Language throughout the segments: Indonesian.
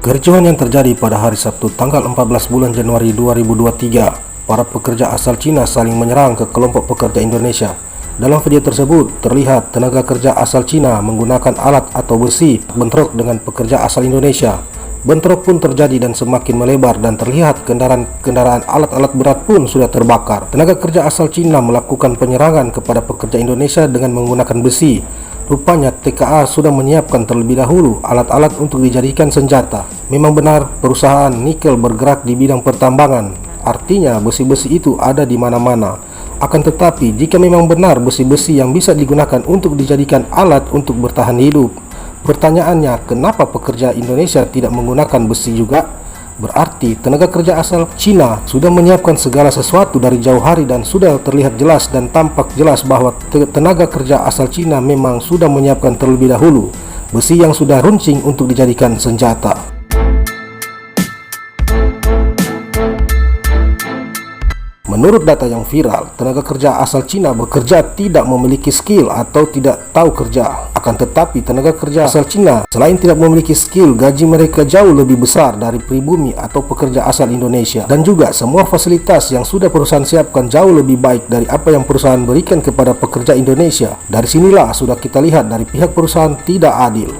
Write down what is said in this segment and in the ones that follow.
Kericuhan yang terjadi pada hari Sabtu tanggal 14 bulan Januari 2023, para pekerja asal Cina saling menyerang ke kelompok pekerja Indonesia. Dalam video tersebut, terlihat tenaga kerja asal Cina menggunakan alat atau besi bentrok dengan pekerja asal Indonesia. Bentrok pun terjadi dan semakin melebar dan terlihat kendaraan alat-alat berat pun sudah terbakar. Tenaga kerja asal Cina melakukan penyerangan kepada pekerja Indonesia dengan menggunakan besi. Rupanya TKA sudah menyiapkan terlebih dahulu alat-alat untuk dijadikan senjata. Memang benar perusahaan nikel bergerak di bidang pertambangan, artinya besi-besi itu ada di mana-mana. Akan tetapi jika memang benar besi-besi yang bisa digunakan untuk dijadikan alat untuk bertahan hidup, pertanyaannya kenapa pekerja Indonesia tidak menggunakan besi juga? Berarti tenaga kerja asal Cina sudah menyiapkan segala sesuatu dari jauh hari dan sudah terlihat jelas dan tampak jelas bahwa tenaga kerja asal Cina memang sudah menyiapkan terlebih dahulu besi yang sudah runcing untuk dijadikan senjata. Menurut data yang viral, tenaga kerja asal Cina bekerja tidak memiliki skill atau tidak tahu kerja. Akan tetapi tenaga kerja asal Cina selain tidak memiliki skill, gaji mereka jauh lebih besar dari pribumi atau pekerja asal Indonesia. Dan juga semua fasilitas yang sudah perusahaan siapkan jauh lebih baik dari apa yang perusahaan berikan kepada pekerja Indonesia. Dari sinilah sudah kita lihat dari pihak perusahaan tidak adil.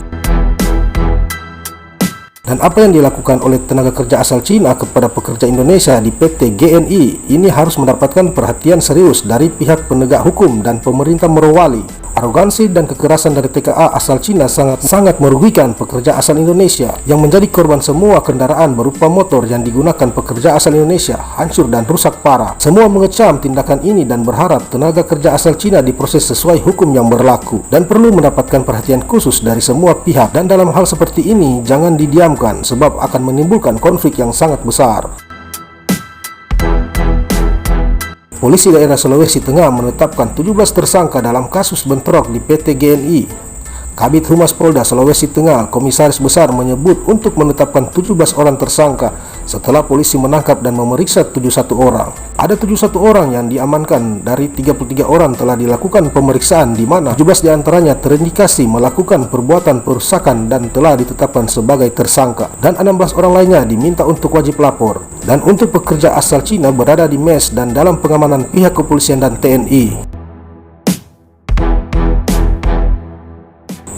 Dan apa yang dilakukan oleh tenaga kerja asal Cina kepada pekerja Indonesia di PT GNI ini harus mendapatkan perhatian serius dari pihak penegak hukum dan pemerintah Morowali. Arogansi dan kekerasan dari TKA asal Cina sangat merugikan pekerja asal Indonesia yang menjadi korban. Semua kendaraan berupa motor yang digunakan pekerja asal Indonesia hancur dan rusak parah. Semua mengecam tindakan ini dan berharap tenaga kerja asal Cina diproses sesuai hukum yang berlaku dan perlu mendapatkan perhatian khusus dari semua pihak. Dan dalam hal seperti ini jangan didiamkan sebab akan menimbulkan konflik yang sangat besar. Polisi daerah Sulawesi Tengah menetapkan 17 tersangka dalam kasus bentrok di PT GNI. Kabid Humas Polda Sulawesi Tengah, Komisaris Besar menyebut untuk menetapkan 17 orang tersangka setelah polisi menangkap dan memeriksa 71 orang. Ada 71 orang yang diamankan, dari 33 orang telah dilakukan pemeriksaan di mana 17 diantaranya terindikasi melakukan perbuatan perusakan dan telah ditetapkan sebagai tersangka. Dan 16 orang lainnya diminta untuk wajib lapor. Dan untuk pekerja asal Cina berada di mes dan dalam pengamanan pihak kepolisian dan TNI.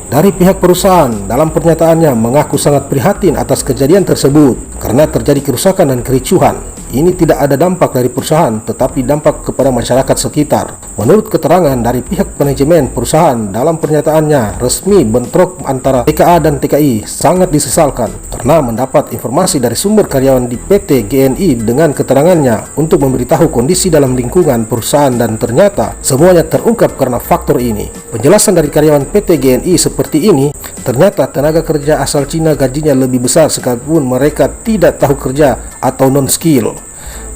Dari pihak perusahaan dalam pernyataannya mengaku sangat prihatin atas kejadian tersebut karena terjadi kerusakan dan kericuhan. Ini tidak ada dampak dari perusahaan tetapi dampak kepada masyarakat sekitar. Menurut keterangan dari pihak manajemen perusahaan dalam pernyataannya resmi, bentrok antara TKA dan TKI sangat disesalkan karena mendapat informasi dari sumber karyawan di PT GNI dengan keterangannya untuk memberitahu kondisi dalam lingkungan perusahaan dan ternyata semuanya terungkap karena faktor ini. Penjelasan dari karyawan PT GNI seperti ini, ternyata tenaga kerja asal Cina gajinya lebih besar sekalipun mereka tidak tahu kerja atau non-skill.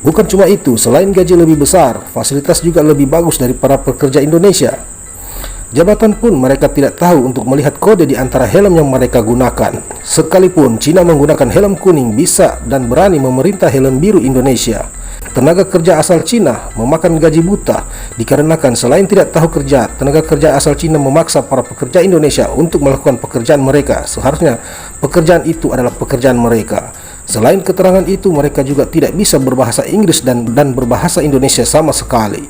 Bukan cuma itu, selain gaji lebih besar, fasilitas juga lebih bagus dari para pekerja Indonesia. Jabatan pun mereka tidak tahu untuk melihat kode di antara helm yang mereka gunakan. Sekalipun Cina menggunakan helm kuning bisa dan berani memerintah helm biru Indonesia. Tenaga kerja asal Cina memakan gaji buta dikarenakan selain tidak tahu kerja, tenaga kerja asal Cina memaksa para pekerja Indonesia untuk melakukan pekerjaan mereka. Seharusnya pekerjaan itu adalah pekerjaan mereka. Selain keterangan itu, mereka juga tidak bisa berbahasa Inggris dan berbahasa Indonesia sama sekali.